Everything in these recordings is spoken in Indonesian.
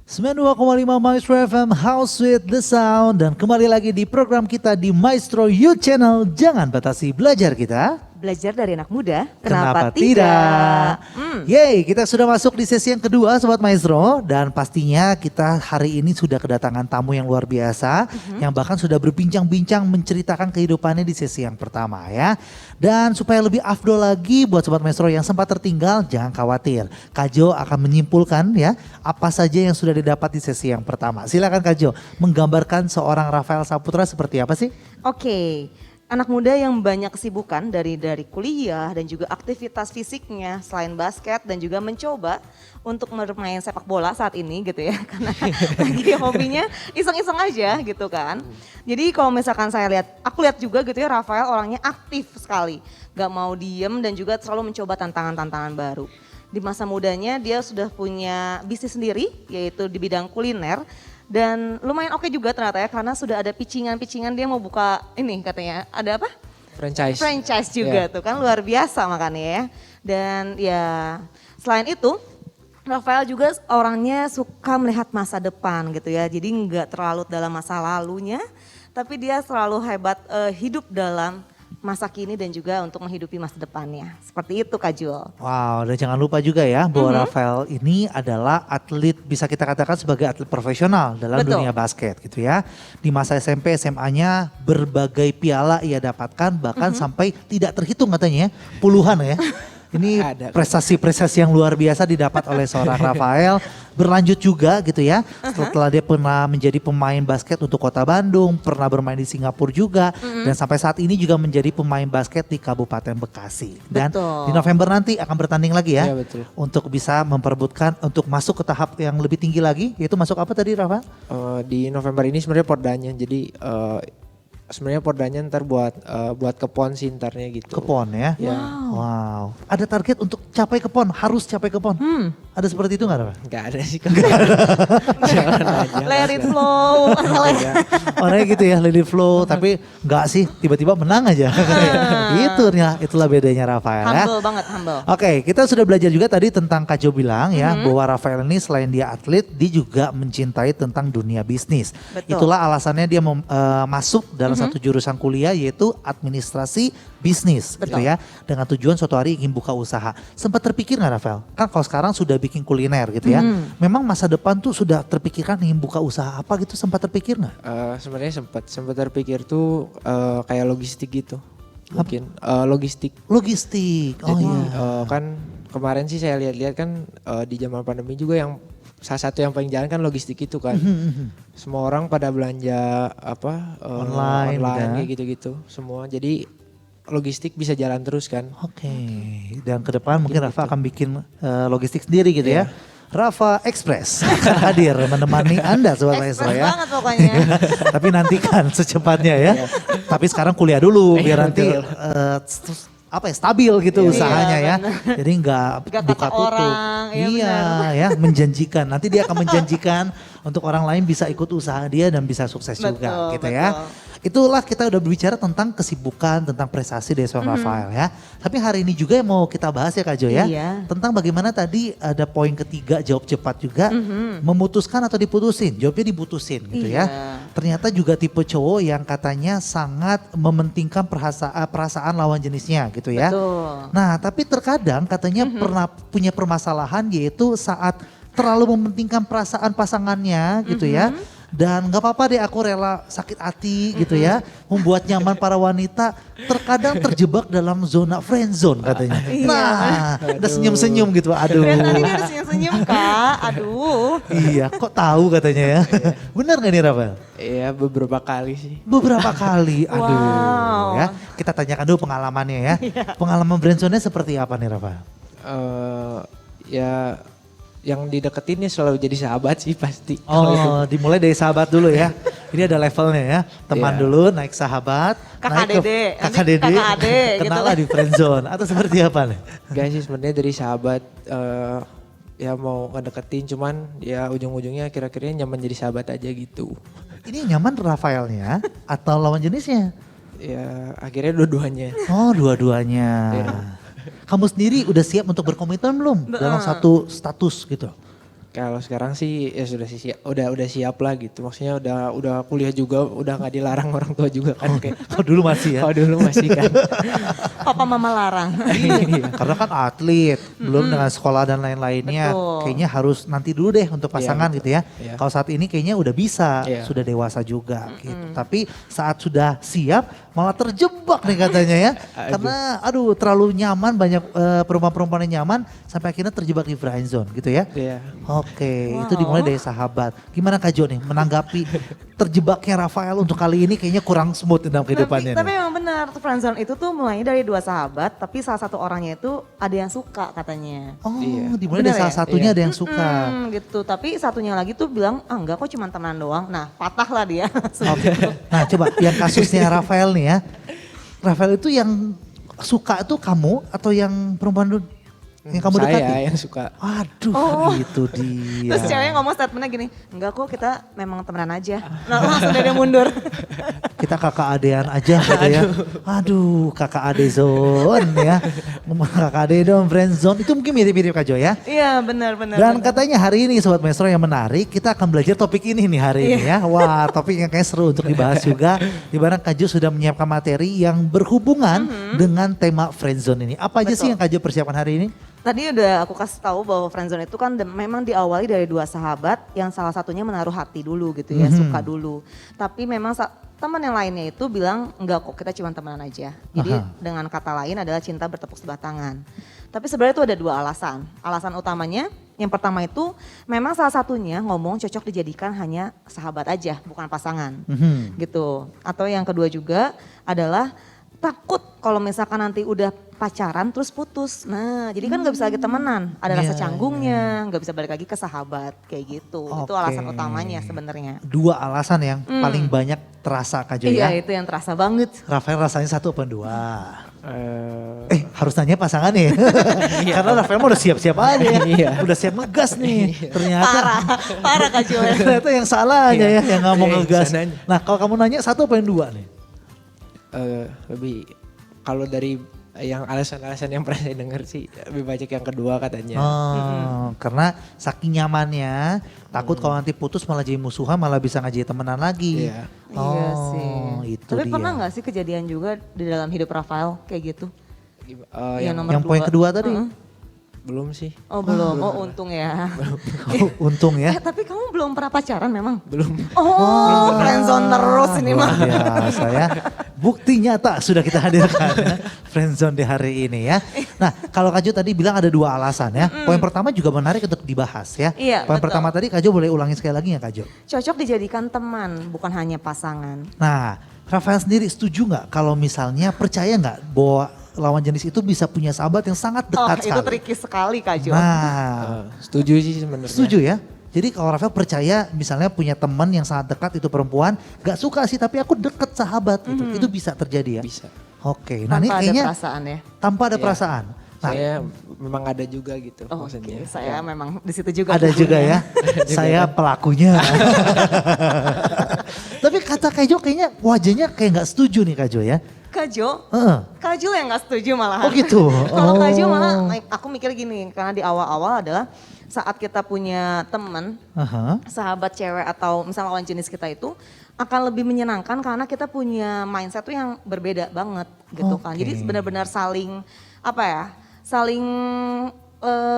92,5 Maestro FM House with the Sound. Dan kembali lagi di program kita di Maestro Youth Channel. Jangan batasi belajar kita. Belajar dari anak muda, Kenapa tidak? Yeay, kita sudah masuk di sesi yang kedua Sobat Maestro. Dan pastinya kita hari ini sudah kedatangan tamu yang luar biasa. Yang bahkan sudah berbincang-bincang menceritakan kehidupannya di sesi yang pertama ya. Dan supaya lebih afdol lagi buat Sobat Maestro yang sempat tertinggal, jangan khawatir. Kak Jo akan menyimpulkan ya apa saja yang sudah didapat di sesi yang pertama. Silakan Kak Jo, menggambarkan seorang Rafael Saputra seperti apa sih? Oke. Anak muda yang banyak kesibukan dari kuliah dan juga aktivitas fisiknya selain basket dan juga mencoba untuk bermain sepak bola saat ini gitu ya. Karena lagi hobinya iseng-iseng aja gitu kan. Jadi kalau misalkan aku lihat juga gitu ya, Rafael orangnya aktif sekali. Gak mau diem dan juga selalu mencoba tantangan-tantangan baru. Di masa mudanya dia sudah punya bisnis sendiri yaitu di bidang kuliner. Dan lumayan oke juga ternyata ya, karena sudah ada pitchingan dia mau buka ini katanya, ada apa? Franchise juga tuh kan, luar biasa makanya ya. Dan ya selain itu Rafael juga orangnya suka melihat masa depan gitu ya, jadi nggak terlalu dalam masa lalunya, tapi dia selalu hebat hidup dalam masa kini dan juga untuk menghidupi masa depannya. Seperti itu Kak Jul. Wow, dan jangan lupa juga ya bahwa Rafael ini adalah atlet, bisa kita katakan sebagai atlet profesional dalam dunia basket gitu ya. Di masa SMP, SMA-nya berbagai piala ia dapatkan, bahkan sampai tidak terhitung katanya ya, puluhan ya. Ini prestasi-prestasi yang luar biasa didapat oleh seorang Rafael. Berlanjut juga gitu ya, setelah dia pernah menjadi pemain basket untuk Kota Bandung, pernah bermain di Singapura juga, dan sampai saat ini juga menjadi pemain basket di Kabupaten Bekasi. Dan di November nanti akan bertanding lagi ya, untuk bisa memperebutkan untuk masuk ke tahap yang lebih tinggi lagi, yaitu masuk apa tadi Rafa? Di November ini sebenarnya pordanya, jadi sebenarnya pordanya ntar buat ke PON sih ntarnya gitu. Ke PON ya? Wow. Ada target untuk capai ke PON, harus capai ke PON. Ada seperti itu nggak Rafa? Nggak ada sih. Jangan aja. Let it flow. Orangnya gitu ya, let it flow. Tapi nggak sih, tiba-tiba menang aja. Itulah bedanya Rafael ya. Humble banget, humble. Oke, kita sudah belajar juga tadi tentang Kak Jo bilang ya, bahwa Rafael ini selain dia atlet, dia juga mencintai tentang dunia bisnis. Itulah alasannya dia masuk dalam satu jurusan kuliah yaitu administrasi bisnis gitu ya. Dengan tujuan suatu hari ingin buka usaha. Sempat terpikir nggak Rafael? Kan kalau sekarang sudah bikin kuliner gitu ya. Memang masa depan tuh sudah terpikirkan ingin buka usaha apa gitu, sempat terpikir nggak? Sebenarnya sempat terpikir tuh kayak logistik gitu. Mungkin logistik. Logistik, Jadi, kan kemarin sih saya lihat-lihat kan di zaman pandemi juga yang salah satu yang paling jalan kan logistik itu kan. Semua orang pada belanja online kayak gitu-gitu semua. Jadi logistik bisa jalan terus kan. Oke. Dan ke depan mungkin Rafa akan bikin logistik sendiri gitu ya. Rafa Express akan hadir menemani Anda Sobat Maestro ya. Banget pokoknya. Tapi nantikan secepatnya ya. Tapi sekarang kuliah dulu biar nanti stabil gitu usahanya ya. Jadi nggak buka tutup. Orang, ya menjanjikan. Nanti dia akan menjanjikan untuk orang lain bisa ikut usaha dia dan bisa sukses juga gitu ya. Itulah kita udah berbicara tentang kesibukan, tentang prestasi dari seorang Rafael ya. Tapi hari ini juga yang mau kita bahas ya Kak Jo ya. Tentang bagaimana tadi ada poin ketiga, jawab cepat juga. Memutuskan atau diputusin, jawabnya diputusin gitu ya. Ternyata juga tipe cowok yang katanya sangat mementingkan perasaan lawan jenisnya gitu ya. Nah tapi terkadang katanya pernah punya permasalahan yaitu saat terlalu mementingkan perasaan pasangannya gitu ya. Dan gak apa-apa deh aku rela sakit hati gitu ya. Membuat nyaman para wanita. Terkadang terjebak dalam zona friend zone katanya. Nah udah senyum-senyum gitu, aduh. Tadi dia udah senyum-senyum Kak, aduh. Iya kok tahu katanya ya. Benar gak nih Rafael? Iya beberapa kali sih. Beberapa kali, aduh ya. Kita tanyakan dulu pengalamannya ya. Pengalaman friendzone-nya seperti apa nih Rafael? Ya yang dideketinnya selalu jadi sahabat sih pasti. Dimulai dari sahabat dulu ya. Ini ada levelnya ya. Teman dulu, naik sahabat, kakak dede, kenal gitu. di friendzone atau seperti apa nih? Gak sih, sebenarnya dari sahabat ya mau ngedeketin, cuman ya ujung-ujungnya kira-kira nyaman jadi sahabat aja gitu. Ini nyaman Rafaelnya atau lawan jenisnya? Ya akhirnya dua-duanya. Oh dua-duanya. Kamu sendiri udah siap untuk berkomitmen belum dalam satu status gitu? Kalau sekarang sih ya sudah siap, udah siap lah gitu. Maksudnya udah kuliah juga, udah nggak dilarang orang tua juga kan kayak. Kalau dulu masih ya. Kalau dulu masih kan. Papa mama larang. Iya, karena kan atlet, belum dengan sekolah dan lain-lainnya. Betul. Kayaknya harus nanti dulu deh untuk pasangan betul. gitu ya. Iya. Kalau saat ini kayaknya udah bisa, Iya. sudah dewasa juga gitu. Tapi saat sudah siap malah terjebak nih katanya ya. Karena aduh terlalu nyaman, banyak perempuan-perempuan yang nyaman sampai akhirnya terjebak di friend zone gitu ya. Iya. Oke, Wow. itu dimulai dari sahabat. Gimana Kak Jo nih menanggapi terjebaknya Rafael untuk kali ini kayaknya kurang smooth dalam kehidupannya Tapi nih. memang benar, friendzone itu tuh mulainya dari 2 sahabat, tapi salah satu orangnya itu ada yang suka katanya. Oh, Iya. dimulai Benar dari salah ya? satunya Iya. ada yang suka. Gitu, tapi satunya lagi tuh bilang, ah enggak kok cuma temenan doang. Nah patah lah dia. Oke. Nah coba yang kasusnya Rafael nih ya. Rafael itu yang suka itu kamu atau yang perempuan dulu? Yang kamu dekati? Saya yang suka. Aduh itu dia. Terus ceweknya ngomong statementnya gini, enggak kok kita memang temenan aja. Nah langsung dia mundur. Kita kakak adean aja gitu ya. Aduh kakak ade zone ya. Kakak ade dong friend zone. Itu mungkin mirip-mirip Kak Jo ya. Iya benar-benar. Dan katanya hari ini Sobat Maestro yang menarik, kita akan belajar topik ini nih hari ini ya. Wah topik yang kayak seru untuk dibahas juga. Di mana Kak Jo sudah menyiapkan materi yang berhubungan dengan tema friendzone ini. Apa aja sih Betul. yang Kak Jo persiapkan hari ini? Tadi udah aku kasih tahu bahwa friendzone itu kan memang diawali dari 2 sahabat yang salah satunya menaruh hati dulu gitu ya, suka dulu. Tapi memang teman yang lainnya itu bilang enggak kok kita cuma temenan aja. Jadi Aha. dengan kata lain adalah cinta bertepuk sebelah tangan. Tapi sebenarnya itu ada 2 alasan. Alasan utamanya yang pertama itu memang salah satunya ngomong cocok dijadikan hanya sahabat aja, bukan pasangan. Gitu. Atau yang kedua juga adalah takut kalau misalkan nanti udah pacaran terus putus. Nah jadi kan gak bisa lagi temenan. Ada rasa Iya, canggungnya, gak bisa balik lagi ke sahabat kayak gitu. Itu Oke. alasan utamanya sebenarnya. 2 alasan yang paling banyak terasa Kak Jo Iya ya. itu yang terasa banget. Rafael rasanya 1 apa 2? Eh, Harus nanya pasangan nih. Karena Rafael mah udah siap-siap aja ya. Iya. Udah siap ngegas nih. Ternyata Parah Kak Jo. ternyata yang salah aja ya yang nggak mau Iya, ngegas. sananya. Nah kalau kamu nanya 1 apa yang 2 nih? lebih kalau dari yang alasan-alasan yang pernah saya dengar sih lebih banyak yang kedua katanya. Karena saking nyamannya takut kalau nanti putus malah jadi musuhan malah bisa ngajak temenan lagi. Iya. Iya sih. Itu Tapi dia. pernah gak sih kejadian juga di dalam hidup Rafael kayak gitu? Yang Yang poin kedua tadi? belum sih. Oh belum, oh untung ya. Untung ya. Tapi kamu belum pernah pacaran memang? Belum. Oh friendzone terus ini Luar mah. biasa ya. Bukti nyata sudah kita hadirkan ya. Friendzone di hari ini ya. Nah kalau Kak Jo tadi bilang ada 2 alasan ya. Poin pertama juga menarik untuk dibahas ya. Iya, Poin betul. pertama tadi Kak Jo boleh ulangi sekali lagi ya Kak Jo? Cocok dijadikan teman, bukan hanya pasangan. Nah Rafael sendiri setuju nggak kalau misalnya percaya nggak bahwa lawan jenis itu bisa punya sahabat yang sangat Oh dekat itu sekali? tricky sekali Kak Jo. Nah Setuju sih sebenarnya. setuju ya. Jadi kalau Rafael percaya misalnya punya teman yang sangat dekat itu perempuan, gak suka sih tapi aku deket sahabat gitu. Itu bisa terjadi ya? Bisa. Oke, nah ini Tanpa ada kayaknya perasaan ya. tanpa ada Iya. perasaan. Nah, Saya memang ada juga gitu Oh, maksudnya. Oke, saya memang di situ juga. ada juga ya. Saya pelakunya. Tapi kata Kak Jo kayaknya wajahnya kayak gak setuju nih Kak Jo ya. Kak Jo, Heeh. Kak Jo yang gak setuju malahan. Oh gitu? Kalau Kak Jo Oh. malah, aku mikir gini, karena di awal-awal adalah saat kita punya teman, Aha. sahabat cewek atau misalnya lawan jenis kita itu akan lebih menyenangkan karena kita punya mindset tuh yang berbeda banget gitu kan. Oke. Jadi benar-benar saling apa ya, saling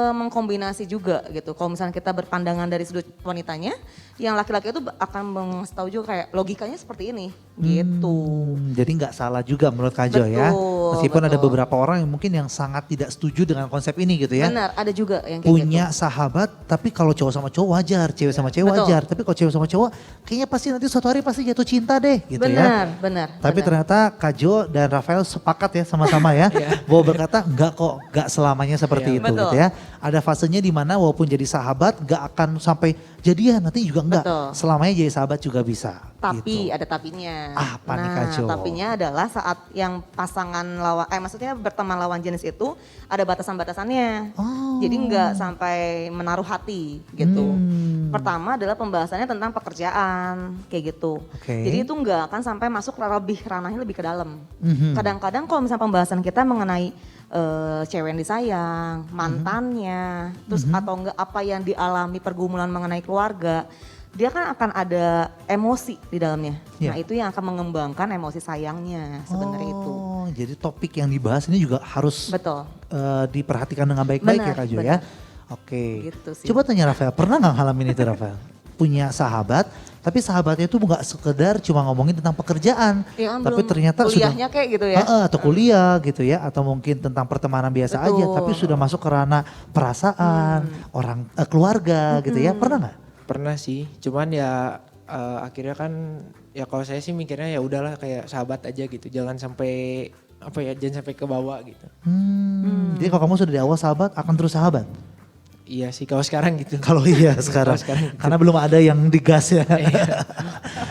mengkombinasi juga gitu. Kalau misalnya kita berpandangan dari sudut wanitanya, yang laki-laki itu akan tahu juga kayak logikanya seperti ini gitu. Jadi nggak salah juga menurut Kak Jo ya. Betul, Meskipun ada betul. beberapa orang yang mungkin yang sangat tidak setuju dengan konsep ini gitu ya. Benar, ada juga yang kayak Punya gitu. sahabat tapi kalau cowok sama cowok wajar, cewek sama cewek Betul. wajar. Tapi kalau cewek sama cowok kayaknya pasti nanti suatu hari pasti jatuh cinta deh gitu ya. Benar, benar. Tapi benar. ternyata Kak Jo dan Rafael sepakat ya sama-sama ya. Bahwa berkata enggak kok, enggak selamanya seperti Iya, itu betul. gitu ya. Ada fasenya di mana walaupun jadi sahabat enggak akan sampai jadian, nanti juga enggak. Betul. Selamanya jadi sahabat juga bisa. Tapi gitu. ada tapinya. Apa nih, Kak Jo? Tapinya adalah saat yang pasangan lawan, maksudnya berteman lawan jenis itu ada batasan-batasannya. Oh. Jadi nggak sampai menaruh hati gitu. Hmm. Pertama adalah pembahasannya tentang pekerjaan kayak gitu. Oke. Jadi itu nggak akan sampai masuk ranahnya lebih ke dalam. Mhm. Kadang-kadang kalau misalnya pembahasan kita mengenai cewek yang disayang, mantannya, terus atau enggak apa yang dialami pergumulan mengenai keluarga, dia kan akan ada emosi di dalamnya. Yeah. Nah itu yang akan mengembangkan emosi sayangnya sebenarnya itu. Oh, jadi topik yang dibahas ini juga harus Betul. diperhatikan dengan baik-baik ya Benar, Kak Jo benar. ya. Oke. Gitu sih. Coba tanya Rafael, pernah nggak ngalamin itu Rafael? Punya sahabat, tapi sahabatnya itu nggak sekedar cuma ngomongin tentang pekerjaan, Ya kan tapi belum ternyata kuliahnya kayak gitu ya. atau kuliah gitu ya, atau mungkin tentang pertemanan biasa aja, Betul. tapi sudah masuk ke ranah perasaan, orang keluarga gitu ya, pernah nggak? Pernah sih, cuman ya akhirnya kan ya kalau saya sih mikirnya ya udahlah kayak sahabat aja gitu, jangan sampai jangan sampai ke bawah gitu. Jadi kalau kamu sudah di awal sahabat, akan terus sahabat? Iya sih kalau sekarang gitu. Kalau iya sekarang, sekarang gitu. karena belum ada yang digas ya.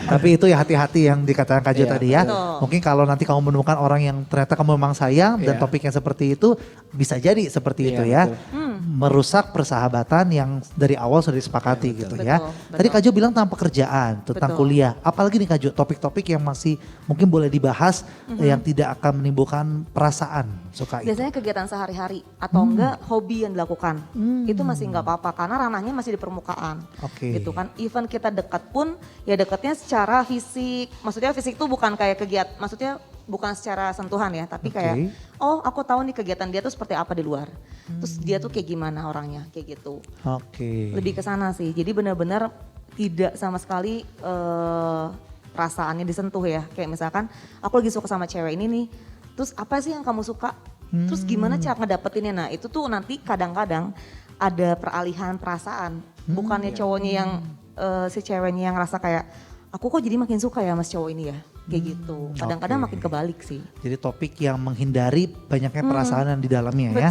Tapi itu ya hati-hati yang dikatakan Kak Jo Iya, tadi ya. betul. Mungkin kalau nanti kamu menemukan orang yang ternyata kamu memang sayang dan Iya. topiknya seperti itu, bisa jadi seperti Iya, itu ya. betul. Merusak persahabatan yang dari awal sudah disepakati Iya, gitu betul. ya. Betul, Tadi betul. Kak Jo bilang tentang pekerjaan, tentang Betul. kuliah. Apalagi nih Kak Jo, topik-topik yang masih mungkin boleh dibahas yang tidak akan menimbulkan perasaan suka itu. Biasanya kegiatan sehari-hari atau enggak hobi yang dilakukan. Itu masih nggak apa-apa karena ranahnya masih di permukaan. Oke. Gitu kan. Even kita dekat pun ya dekatnya secara fisik. Maksudnya fisik tuh bukan kayak kegiatan, maksudnya bukan secara sentuhan ya, tapi kayak oh aku tahu nih kegiatan dia tuh seperti apa di luar. Terus dia tuh kayak gimana orangnya, kayak gitu. Oke. Lebih ke sana sih. Jadi benar-benar tidak sama sekali perasaannya disentuh ya. Kayak misalkan aku lagi suka sama cewek ini nih. Terus apa sih yang kamu suka? Terus gimana cara ngedapetinnya? Nah itu tuh nanti kadang-kadang ada peralihan perasaan. Bukannya cowoknya yang si ceweknya yang ngerasa kayak aku kok jadi makin suka ya mas cowok ini ya. Kayak gitu. Kadang-kadang oke. makin kebalik sih. Jadi topik yang menghindari banyaknya perasaan yang di dalamnya ya.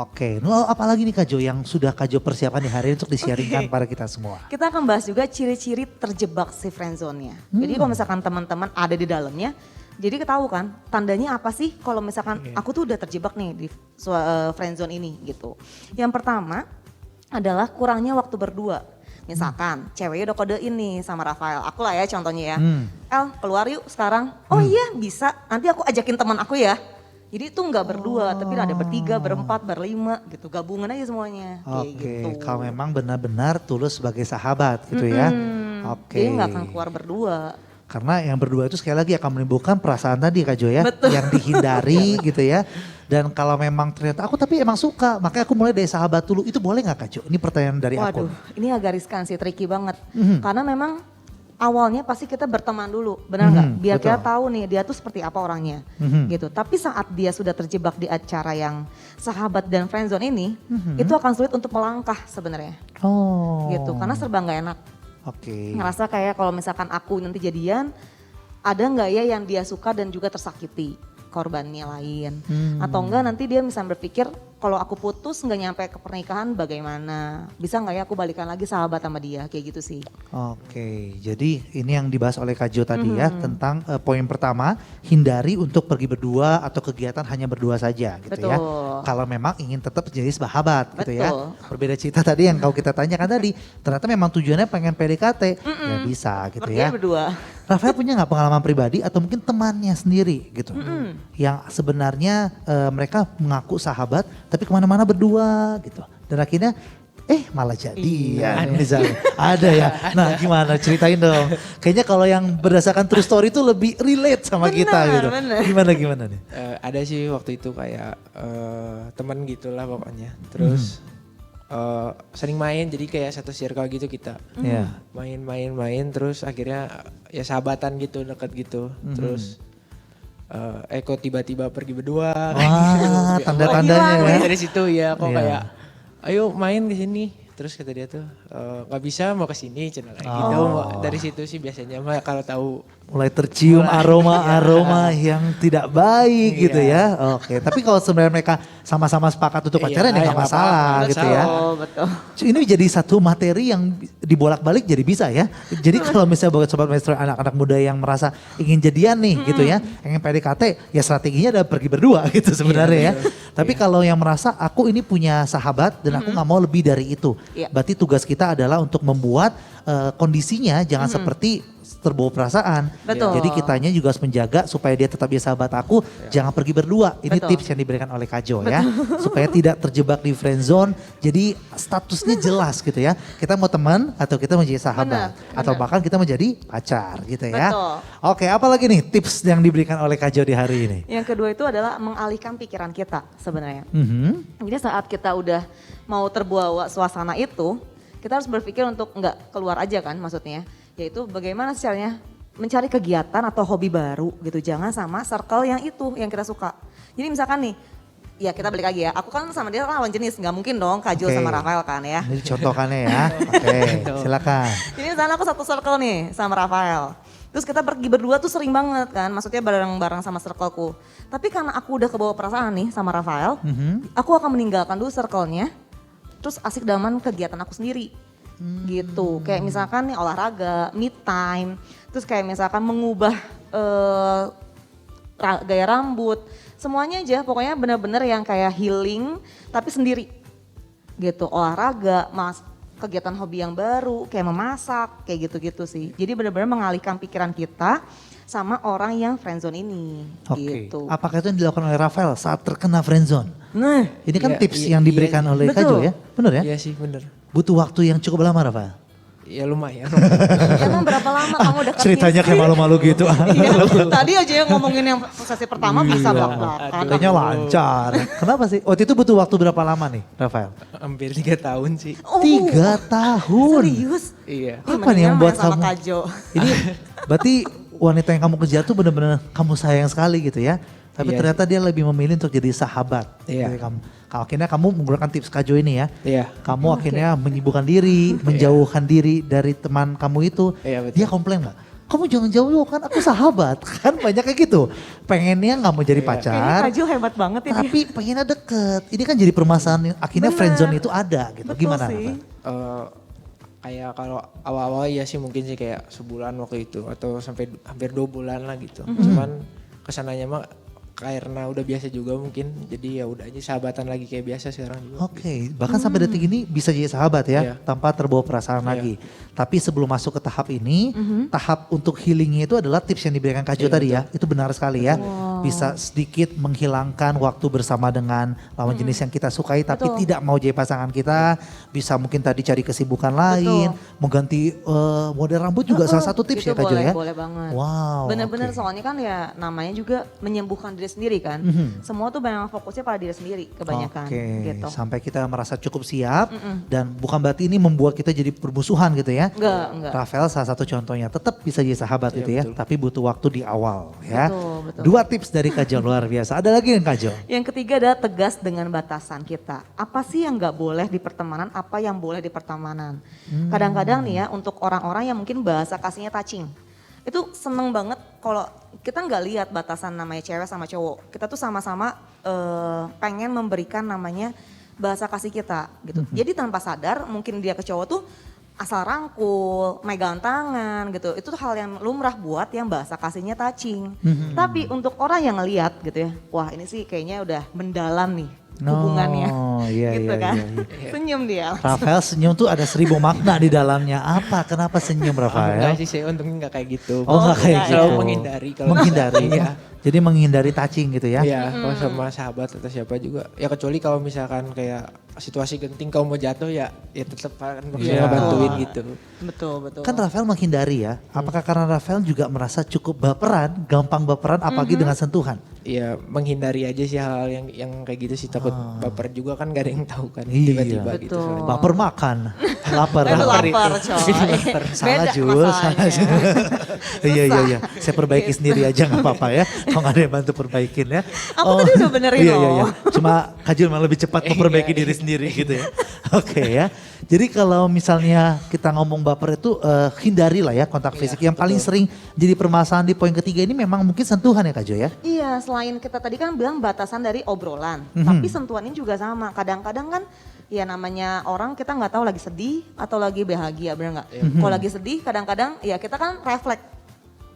Oke, apalagi nih Kak Jo yang sudah Kak Jo persiapkan di hari ini untuk disiaringkan pada kita semua. Kita akan bahas juga ciri-ciri terjebak si friendzone-nya. Jadi kalau misalkan teman-teman ada di dalamnya, jadi ketahui kan tandanya apa sih kalau misalkan aku tuh udah terjebak nih di friendzone ini gitu. Yang pertama adalah kurangnya waktu berdua. Misalkan ceweknya udah kodein nih sama Rafael, aku lah ya contohnya ya. El keluar yuk sekarang, oh iya bisa, nanti aku ajakin teman aku ya. Jadi itu nggak berdua, tapi ada bertiga, berempat, berlima gitu, gabungan aja semuanya. Kayak Oke, gitu. kalau memang benar-benar tulus sebagai sahabat gitu ya. Oke. Jadi nggak akan keluar berdua. Karena yang berdua itu sekali lagi akan menimbulkan perasaan tadi Kak Jo ya. Betul. Yang dihindari gitu ya. Dan kalau memang ternyata aku tapi emang suka, makanya aku mulai dari sahabat dulu. Itu boleh gak Kak Jo? Ini pertanyaan dari aku. Waduh, ini agak riskan sih, tricky banget. Karena memang awalnya pasti kita berteman dulu, benar nggak? Biar kita betul. tahu nih dia tuh seperti apa orangnya, gitu. Tapi saat dia sudah terjebak di acara yang sahabat dan friendzone ini, itu akan sulit untuk melangkah sebenarnya, Oh. gitu. Karena serba nggak enak. Oke. Ngerasa kayak kalau misalkan aku nanti jadian, ada nggak ya yang dia suka dan juga tersakiti? Korbannya lain. Atau enggak nanti dia misalnya berpikir kalau aku putus nggak nyampe ke pernikahan bagaimana? Bisa nggak ya aku balikan lagi sahabat sama dia? Kayak gitu sih. Oke, jadi ini yang dibahas oleh Kak Jo tadi ya tentang poin pertama, hindari untuk pergi berdua atau kegiatan hanya berdua saja gitu ya. Betul. Kalau memang ingin tetap jadi sahabat gitu ya. Betul. Berbeda cerita tadi yang kita tanyakan tadi, ternyata memang tujuannya pengen PDKT, ya bisa gitu Pergi ya. berdua. Rafael punya nggak pengalaman pribadi atau mungkin temannya sendiri gitu, yang sebenarnya mereka mengaku sahabat tapi kemana-mana berdua gitu, dan akhirnya malah jadian misalnya. Ada ya. Nah gimana ceritain dong. Kayaknya kalau yang berdasarkan true story itu lebih relate sama kita gitu. bener. Gimana nih? Ada sih waktu itu kayak teman gitulah pokoknya. Terus sering main jadi kayak satu circle gitu kita. Ya. Main terus akhirnya ya sahabatan gitu deket gitu. Terus kok tiba-tiba pergi berdua. Wah, tanda-tandanya Mulai ya. dari situ ya kok Iya. kayak ayo main ke sini. Terus kata dia tuh nggak bisa mau ke sini channel kayak gitu. Dari situ sih biasanya mah kalau tahu Mulai tercium aroma-aroma yang tidak baik gitu ya. Oke, tapi kalau sebenarnya mereka sama-sama sepakat untuk pacaran ya Iya, nggak nggak masalah apa-apa, gitu ya. Oh betul. Ini jadi satu materi yang dibolak-balik jadi bisa ya. Jadi kalau misalnya buat sobat maestro anak-anak muda yang merasa ingin jadian nih gitu ya, ingin PDKT, ya strateginya adalah pergi berdua gitu sebenarnya ya. Tapi kalau yang merasa aku ini punya sahabat dan aku nggak mau lebih dari itu, Iya. berarti tugas kita adalah untuk membuat kondisinya jangan seperti terbawa perasaan. Betul. Jadi kitanya juga harus menjaga supaya dia tetap jadi sahabat aku, jangan pergi berdua. Ini Betul. tips yang diberikan oleh Kak Jo ya. Supaya tidak terjebak di friend zone, jadi statusnya jelas gitu ya. Kita mau teman atau kita mau jadi sahabat. Benar, Atau bahkan kita mau jadi pacar gitu ya. Betul. Oke, apa lagi nih tips yang diberikan oleh Kak Jo di hari ini? Yang kedua itu adalah mengalihkan pikiran kita sebenarnya. Mhm. Jadi saat kita udah mau terbawa suasana itu, kita harus berpikir untuk nggak keluar aja kan maksudnya. Yaitu bagaimana caranya mencari kegiatan atau hobi baru gitu. Jangan sama circle yang itu yang kita suka. Jadi misalkan nih, ya kita balik lagi ya. Aku kan sama dia lawan jenis, nggak mungkin dong Kak Jo Oke. sama Rafael kan ya. Ini contohkannya ya. Oke, silakan. Jadi misalnya aku satu circle nih sama Rafael. Terus kita pergi berdua tuh sering banget kan, maksudnya bareng-bareng sama circleku. Tapi karena aku udah kebawa perasaan nih sama Rafael, aku akan meninggalkan dulu circle-nya, terus asik dalam kegiatan aku sendiri. Gitu, kayak misalkan nih olahraga, me time, terus kayak misalkan mengubah gaya rambut, semuanya aja pokoknya bener-bener yang kayak healing tapi sendiri. Gitu, olahraga, kegiatan hobi yang baru, kayak memasak, kayak gitu-gitu sih. Jadi benar-benar mengalihkan pikiran kita sama orang yang friendzone ini. Oke, Gitu. apakah itu yang dilakukan oleh Rafael saat terkena friendzone? Nah, Ini kan Iya, tips iya, yang iya. diberikan oleh Kak Jo Betul. ya, benar ya? Iya sih bener. Butuh waktu yang cukup lama Rafael? Ya lumayan. emang berapa lama kamu dekatnya? Ceritanya kayak malu-malu gitu. Iya, tadi aja yang ngomongin yang sesi pertama bisa belak-belakan. Kayaknya lancar. Kenapa sih? Waktu itu butuh waktu berapa lama nih Rafael? Hampir 3 tahun sih. Oh, 3 tahun. serius? Iya. Ih, Apa nih yang mendingan buat main sama kamu? Kak Jo. Ini berarti wanita yang kamu kejar tuh benar-benar kamu sayang sekali gitu ya. Tapi Iya. ternyata dia lebih memilih untuk jadi sahabat. Iya. Dari kamu. Akhirnya kamu menggunakan tips Kak Jo ini ya. Iya. Kamu akhirnya menyibukkan diri, menjauhkan diri dari teman kamu itu. Iya, betul. Dia komplain nggak? Kamu jangan jauh kan aku sahabat. Kan banyak kayak gitu. Pengennya nggak mau jadi Kayaknya pacar. Kak Jo hebat banget ya. Tapi pengennya deket. Ini kan jadi permasalahan. Akhirnya Bener. friendzone itu ada gitu. Betul Gimana? sih. Rafa? Kayak kalau awal-awal ya sih mungkin sih kayak sebulan waktu itu atau sampai hampir 2 bulan lah gitu. Cuman kesananya mah karena udah biasa juga mungkin jadi ya udah aja sahabatan lagi kayak biasa sekarang juga. Oke, bahkan sampai detik ini bisa jadi sahabat ya, Iya. tanpa terbawa perasaan Iya. lagi. Tapi sebelum masuk ke tahap ini, tahap untuk healingnya itu adalah tips yang diberikan Kak Jo tadi ya, itu benar sekali ya. Bisa sedikit menghilangkan waktu bersama dengan lawan jenis yang kita sukai, tapi Betul. tidak mau jadi pasangan kita. Bisa mungkin tadi cari kesibukan lain, mau ganti model rambut juga salah satu tips Itu ya Kak Jo boleh, ya. boleh banget. Wow. Bener-bener oke. soalnya kan ya namanya juga menyembuhkan diri sendiri kan. Semua tuh memang fokusnya pada diri sendiri kebanyakan Oke, gitu. sampai kita merasa cukup siap dan bukan berarti ini membuat kita jadi bermusuhan gitu ya. Enggak. Rafael salah satu contohnya tetap bisa jadi sahabat Iya, itu ya, betul. tapi butuh waktu di awal ya. Betul. 2 tips dari Kak Jo luar biasa. Ada lagi yang Kak Jo? Yang ketiga adalah tegas dengan batasan kita. Apa sih yang nggak boleh di pertemanan, apa yang boleh di pertemanan. Kadang-kadang nih ya untuk orang-orang yang mungkin bahasa kasihnya touching. Itu seneng banget kalau kita nggak lihat batasan namanya cewek sama cowok. Kita tuh sama-sama pengen memberikan namanya bahasa kasih kita gitu. Jadi tanpa sadar mungkin dia ke cowok tuh asal rangkul, megang tangan gitu. Itu hal yang lumrah buat yang bahasa kasihnya touching. Tapi untuk orang yang ngeliat gitu ya, wah ini sih kayaknya udah mendalam nih hubungannya. Iya, gitu iya, kan. iya, iya. Senyum dia. Rafael senyum tuh ada 1000 makna di dalamnya. Apa? Kenapa senyum Enggak Rafael? sih, saya untungnya enggak kayak gitu. Oh nggak kayak enggak, gitu. Selalu menghindari kalau Menghindari. Iya. Jadi menghindari touching gitu ya. Iya, kalau sama sahabat atau siapa juga. Ya kecuali kalau misalkan kayak situasi genting kamu mau jatuh ya tetap kan maksudnya Iya. bantuin gitu. Betul. Kan Rafael menghindari ya. Apakah karena Rafael juga merasa cukup baperan, gampang baperan apalagi dengan sentuhan? Iya, menghindari aja sih hal yang kayak gitu sih, takut baper juga kan gak ada yang tahu kan Iya. tiba-tiba gitu. Betul. soalnya. Baper makan, lapar. Itu lapar. lapar coy. Salah Beda Jul, masalahnya. salah. Iya. Saya perbaiki sendiri aja nggak apa-apa ya. Kalau nggak ada yang bantu perbaikin ya. Aku tadi udah benerin Iya. loh. Cuma Kak Jul malah lebih cepat memperbaiki diri sendiri gitu ya. Oke ya. Jadi kalau misalnya kita ngomong baper itu hindari lah ya kontak fisik. Yang paling sering jadi permasalahan di poin ketiga ini memang mungkin sentuhan ya Kak Jo ya. Iya, selain kita tadi kan bilang batasan dari obrolan, tapi sentuhan ini juga sama. Kadang-kadang kan ya namanya orang kita nggak tahu lagi sedih atau lagi bahagia, bener nggak? Kalau lagi sedih kadang-kadang ya kita kan refleks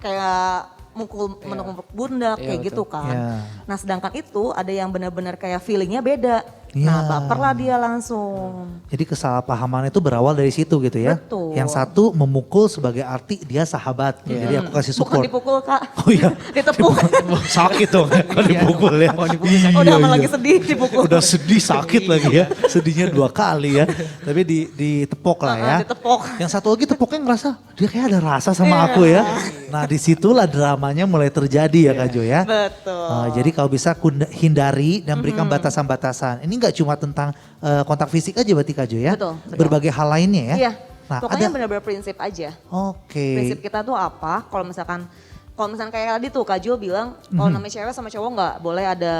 kayak menukuk pundak Iya, kayak gitu betul. kan. Iya. Nah sedangkan itu ada yang benar-benar kayak feelingnya beda. Nah, Iya. baperlah dia langsung. Jadi kesalahpahaman itu berawal dari situ gitu ya. Betul. Yang satu memukul sebagai arti dia sahabat. Jadi aku kasih Bukan support. dipukul, Kak. Oh iya. Ditepuk. Sakit dong kalau dipukul ya. Udah sama lagi sedih dipukul. Udah sedih sakit lagi ya. Sedihnya 2 kali ya. Tapi ditepok lah ya. Ditepok. Yang satu lagi tepoknya ngerasa dia kayak ada rasa sama aku ya. Nah disitulah dramanya mulai terjadi ya Kak Jo ya. Betul. Jadi kalau bisa hindari dan berikan batasan-batasan. Ini nggak cuma tentang kontak fisik aja berarti Kak Jo ya. Betul, betul. Berbagai hal lainnya ya. Iya. Nah, Pokoknya ada. benar-benar prinsip aja. Oke. Prinsip kita tuh apa? Kalau misalkan kayak tadi tuh Kak Jo bilang kalau namanya cewek sama cowok nggak boleh ada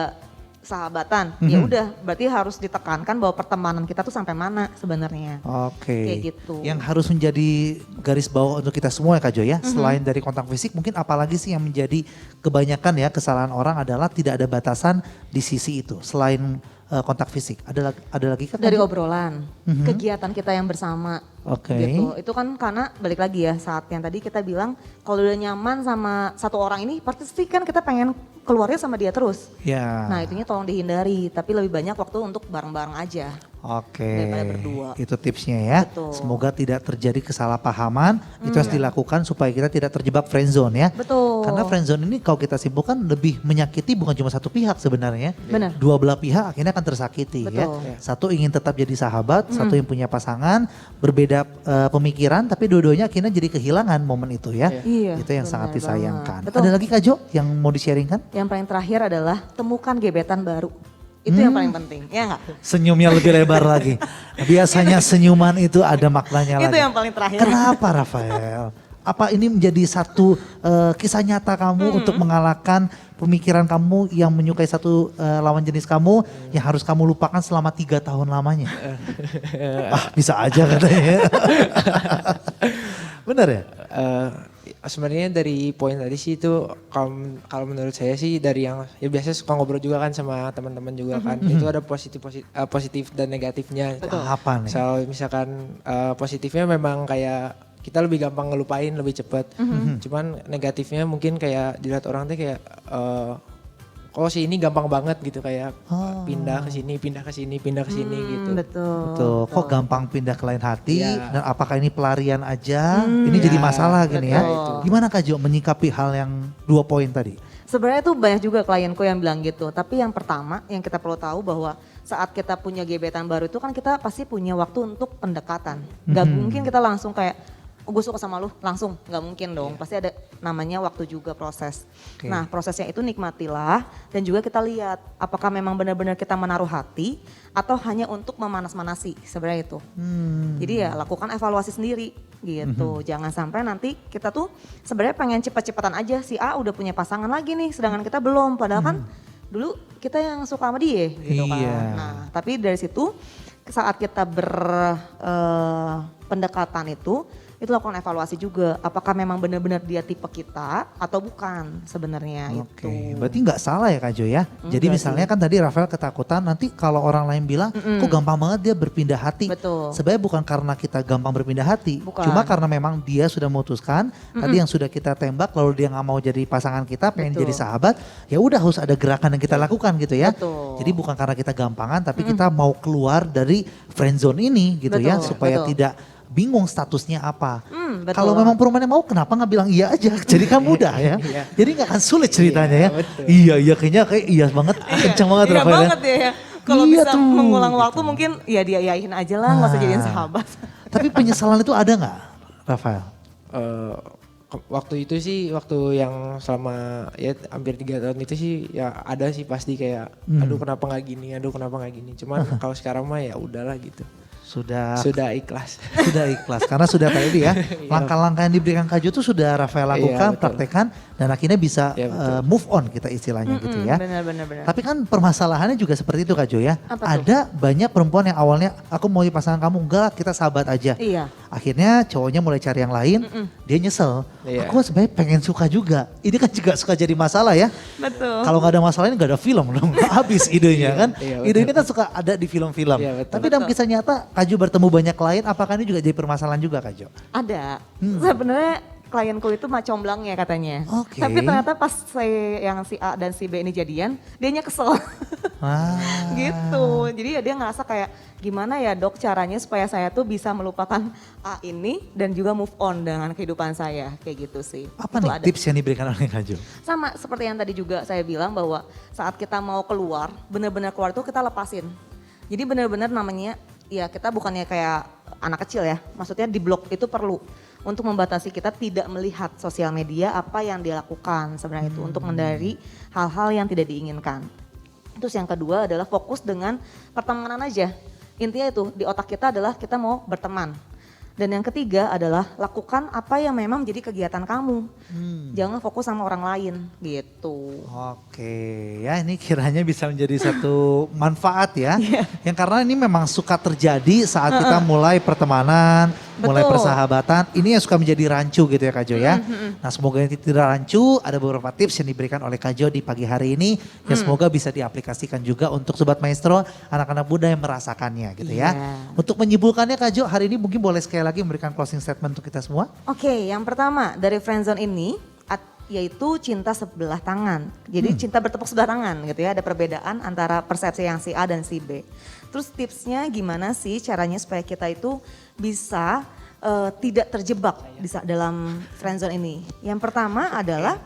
sahabatan. Ya udah, berarti harus ditekankan bahwa pertemanan kita tuh sampai mana sebenarnya. Oke. Kayak gitu. Yang harus menjadi garis bawah untuk kita semua ya Kak Jo ya. Selain dari kontak fisik mungkin apalagi sih yang menjadi kebanyakan ya kesalahan orang adalah tidak ada batasan di sisi itu. Selain kontak fisik. Ada lagi Kak? Dari obrolan, kegiatan kita yang bersama. Oke. Gitu. Itu kan karena balik lagi ya saat yang tadi kita bilang kalau udah nyaman sama satu orang ini pasti kan kita pengen keluarnya sama dia terus. Ya. Nah itunya tolong dihindari tapi lebih banyak waktu untuk bareng-bareng aja. Oke, Daripada berdua. itu tipsnya ya. Betul. Semoga tidak terjadi kesalahpahaman. Itu harus dilakukan supaya kita tidak terjebak friendzone ya. Betul. Karena friendzone ini kalau kita simpulkan lebih menyakiti bukan cuma satu pihak sebenarnya. Benar. Dua belah pihak akhirnya akan tersakiti ya. Betul. Satu ingin tetap jadi sahabat, satu yang punya pasangan, berbeda pemikiran tapi dua-duanya akhirnya jadi kehilangan momen itu ya. Iya, Itu yang benar sangat disayangkan. banget. Betul. Ada lagi Kak Jo yang mau di-sharingkan? Yang paling terakhir adalah temukan gebetan baru. Itu yang paling penting, ya enggak? Senyumnya lebih lebar lagi. Biasanya senyuman itu ada maknanya Itu lagi. yang paling terakhir. Kenapa Rafael? Apa ini menjadi satu kisah nyata kamu untuk mengalahkan pemikiran kamu yang menyukai satu lawan jenis kamu yang harus kamu lupakan selama 3 tahun lamanya? Bisa aja katanya. Benar ya? Sebenarnya dari poin tadi sih itu kalau menurut saya sih dari yang ya biasa suka ngobrol juga kan sama teman-teman juga kan itu ada positif dan negatifnya. Apa nih? Misalkan positifnya memang kayak kita lebih gampang ngelupain lebih cepat. Cuman negatifnya mungkin kayak dilihat orang tuh kayak kok si ini gampang banget gitu kayak pindah ke sini, pindah ke sini, pindah ke sini gitu. Betul. Betul, kok gampang pindah ke lain hati Iya. dan apakah ini pelarian aja? Ini jadi masalah gini ya. betul. Gimana Kak Jo menyikapi hal yang 2 poin tadi? Sebenarnya tuh banyak juga klienku yang bilang gitu. Tapi yang pertama yang kita perlu tahu bahwa saat kita punya gebetan baru itu kan kita pasti punya waktu untuk pendekatan. Gak mungkin kita langsung kayak gue suka sama lu langsung, nggak mungkin dong. Pasti ada namanya waktu juga proses. Oke. Nah prosesnya itu nikmatilah dan juga kita lihat apakah memang benar-benar kita menaruh hati atau hanya untuk memanas-manasi sebenarnya itu. Jadi ya lakukan evaluasi sendiri gitu. Jangan sampai nanti kita tuh sebenarnya pengen cepet-cepetan aja si A udah punya pasangan lagi nih sedangkan kita belum. Padahal kan dulu kita yang suka sama dia gitu kan. Iya. Nah tapi dari situ saat kita berpendekatan itu lakukan evaluasi juga. Apakah memang benar-benar dia tipe kita atau bukan sebenarnya Oke, itu. berarti nggak salah ya Kak Jo ya. Jadi misalnya kan tadi Rafael ketakutan nanti kalau orang lain bilang kok gampang banget dia berpindah hati. Betul. Sebenarnya bukan karena kita gampang berpindah hati. Bukan. Cuma karena memang dia sudah memutuskan tadi yang sudah kita tembak lalu dia nggak mau jadi pasangan kita pengen Betul. jadi sahabat. Ya udah harus ada gerakan yang kita lakukan gitu ya. Betul. Jadi bukan karena kita gampangan tapi kita mau keluar dari friendzone ini gitu ya. Betul, Supaya betul. tidak bingung statusnya apa. Betul. Kalau memang perempuannya mau kenapa nggak bilang iya aja. Jadi kan mudah ya. Jadi nggak akan sulit ceritanya ya. betul. Iya kayaknya kayak iya banget. Kencang banget Iya Rafael ya. banget ya. Kalau Iya bisa tuh, mengulang gitu. waktu mungkin ya dia yain aja lah nggak usah jadiin sahabat. Tapi penyesalan itu ada nggak Rafael? Waktu itu sih waktu yang selama ya hampir 3 tahun itu sih ya ada sih pasti kayak aduh kenapa nggak gini, aduh kenapa nggak gini. Cuman kalau sekarang mah ya udahlah gitu. Sudah Ikhlas. sudah ikhlas karena sudah tadi ya langkah-langkah yang diberikan Kak Jo itu sudah Rafael lakukan, betul. praktekkan dan akhirnya bisa Iya, betul. move on kita istilahnya gitu ya. Benar-benar. Tapi kan permasalahannya juga seperti itu Kak Jo ya. Apa tuh? Ada banyak perempuan yang awalnya aku mau jadi pasangan kamu, enggak kita sahabat aja. Iya. Akhirnya cowoknya mulai cari yang lain, dia nyesel. Iya. Aku sebenarnya pengen suka juga. Ini kan juga suka jadi masalah ya. Betul. Kalau nggak ada masalah ini nggak ada film dong, habis idenya kan. iya, Ide ini kan suka ada di film-film. Iya, betul. Tapi dalam kisah nyata Kak Jo bertemu banyak klien, apakah ini juga jadi permasalahan juga Kak Jo? Ada. Sebenarnya klienku itu macomblangnya katanya. Oke. Tapi ternyata pas yang si A dan si B ini jadian, dianya kesel. Gitu. Jadi ya dia ngerasa kayak gimana ya dok caranya supaya saya tuh bisa melupakan A ini dan juga move on dengan kehidupan saya. Kayak gitu sih. Apa Itu nih ada. tips yang diberikan oleh Kak Jo? Sama seperti yang tadi juga saya bilang bahwa saat kita mau keluar, benar-benar keluar tuh kita lepasin. Jadi benar-benar namanya ya kita bukannya kayak anak kecil ya, maksudnya di blok itu perlu untuk membatasi kita tidak melihat sosial media apa yang dia lakukan sebenarnya itu untuk menghindari hal-hal yang tidak diinginkan. Terus yang kedua adalah fokus dengan pertemanan aja. Intinya itu di otak kita adalah kita mau berteman. Dan yang ketiga adalah lakukan apa yang memang menjadi kegiatan kamu. Jangan fokus sama orang lain gitu. Oke, ya ini kiranya bisa menjadi satu manfaat ya. Yang karena ini memang suka terjadi saat kita mulai pertemanan, mulai Betul. persahabatan. Ini yang suka menjadi rancu gitu ya Kak Jo ya. Nah semoga ini tidak rancu, ada beberapa tips yang diberikan oleh Kak Jo di pagi hari ini. Yang semoga bisa diaplikasikan juga untuk Sobat Maestro, anak-anak muda yang merasakannya gitu ya. Iya. Untuk menyimpulkannya Kak Jo, hari ini mungkin boleh sekali lagi memberikan closing statement untuk kita semua. Oke, yang pertama dari friendzone ini yaitu cinta sebelah tangan. Jadi cinta bertepuk sebelah tangan gitu ya. Ada perbedaan antara persepsi yang si A dan si B. Terus tipsnya gimana sih caranya supaya kita itu bisa tidak terjebak dalam friendzone ini. Yang pertama adalah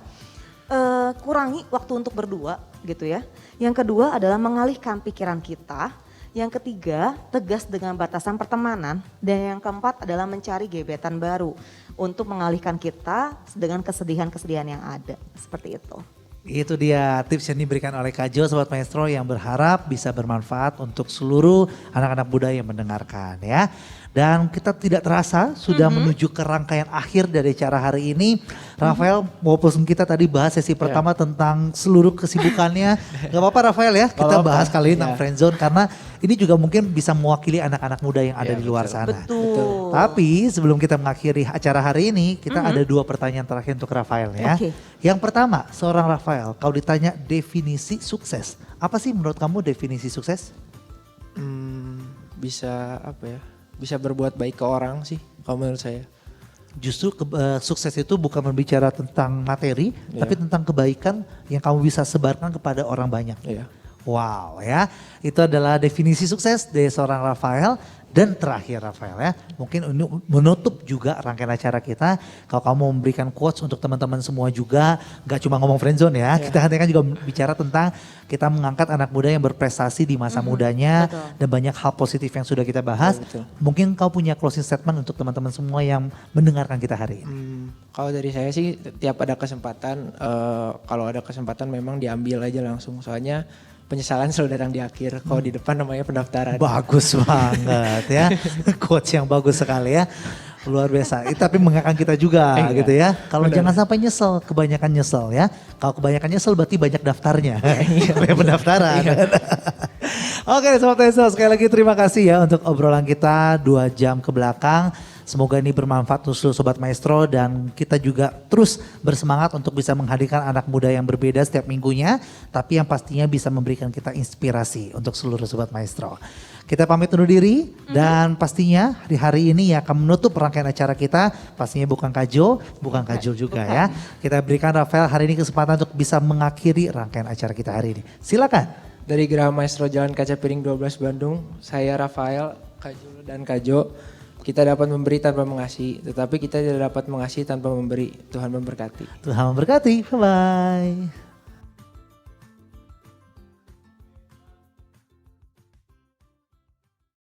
kurangi waktu untuk berdua gitu ya. Yang kedua adalah mengalihkan pikiran kita. Yang ketiga, tegas dengan batasan pertemanan. Dan yang keempat adalah mencari gebetan baru untuk mengalihkan kita dengan kesedihan-kesedihan yang ada. Seperti itu. Itu dia tips yang diberikan oleh Kak Jo, Sobat Maestro, yang berharap bisa bermanfaat untuk seluruh anak-anak muda yang mendengarkan ya. Dan kita tidak terasa sudah menuju ke rangkaian akhir dari acara hari ini. Rafael, walaupun kita tadi bahas sesi pertama tentang seluruh kesibukannya. Gak apa-apa Rafael ya, kita bahas kali ini tentang friendzone. Karena ini juga mungkin bisa mewakili anak-anak muda yang ada di luar sana. Betul. Tapi sebelum kita mengakhiri acara hari ini, kita ada 2 pertanyaan terakhir untuk Rafael ya. Oke. Yang pertama, seorang Rafael, kalau ditanya definisi sukses, apa sih menurut kamu definisi sukses? Bisa apa ya? Bisa berbuat baik ke orang sih kalau menurut saya. Justru sukses itu bukan berbicara tentang materi, tapi tentang kebaikan yang kamu bisa sebarkan kepada orang banyak. Iya. Wow ya, itu adalah definisi sukses dari seorang Rafael. Dan terakhir Rafael ya, mungkin ini menutup juga rangkaian acara kita. Kalau kamu memberikan quotes untuk teman-teman semua juga, gak cuma ngomong friendzone ya. Kita kan juga bicara tentang kita mengangkat anak muda yang berprestasi di masa mudanya. Betul. Dan banyak hal positif yang sudah kita bahas. Betul. Mungkin kau punya closing statement untuk teman-teman semua yang mendengarkan kita hari ini. Kalau dari saya sih tiap ada kesempatan, kalau ada kesempatan memang diambil aja langsung. Soalnya penyesalan selalu datang di akhir. Kalau di depan namanya pendaftaran. Bagus banget ya. Quotes yang bagus sekali ya. Luar biasa. Tapi mengingatkan kita juga gitu ya. Kalau jangan sampai nyesel, kebanyakan nyesel ya. Kalau kebanyakan nyesel berarti banyak daftarnya. Banyak pendaftaran. Oke Sobat Maestro, sekali lagi terima kasih ya untuk obrolan kita 2 jam ke belakang. Semoga ini bermanfaat untuk seluruh Sobat Maestro dan kita juga terus bersemangat untuk bisa menghadirkan anak muda yang berbeda setiap minggunya. Tapi yang pastinya bisa memberikan kita inspirasi untuk seluruh Sobat Maestro. Kita pamit undur diri dan pastinya di hari ini ya akan menutup rangkaian acara kita. Pastinya bukan Kak Jo, bukan Kak Jo juga ya. Kita berikan Rafael hari ini kesempatan untuk bisa mengakhiri rangkaian acara kita hari ini. Silakan. Dari Geraha Maestro Jalan Kaca Piring 12 Bandung, saya Rafael, Kak Jul dan Kak Jo. Kita dapat memberi tanpa mengasihi, tetapi kita tidak dapat mengasihi tanpa memberi. Tuhan memberkati. Tuhan memberkati. Bye-bye.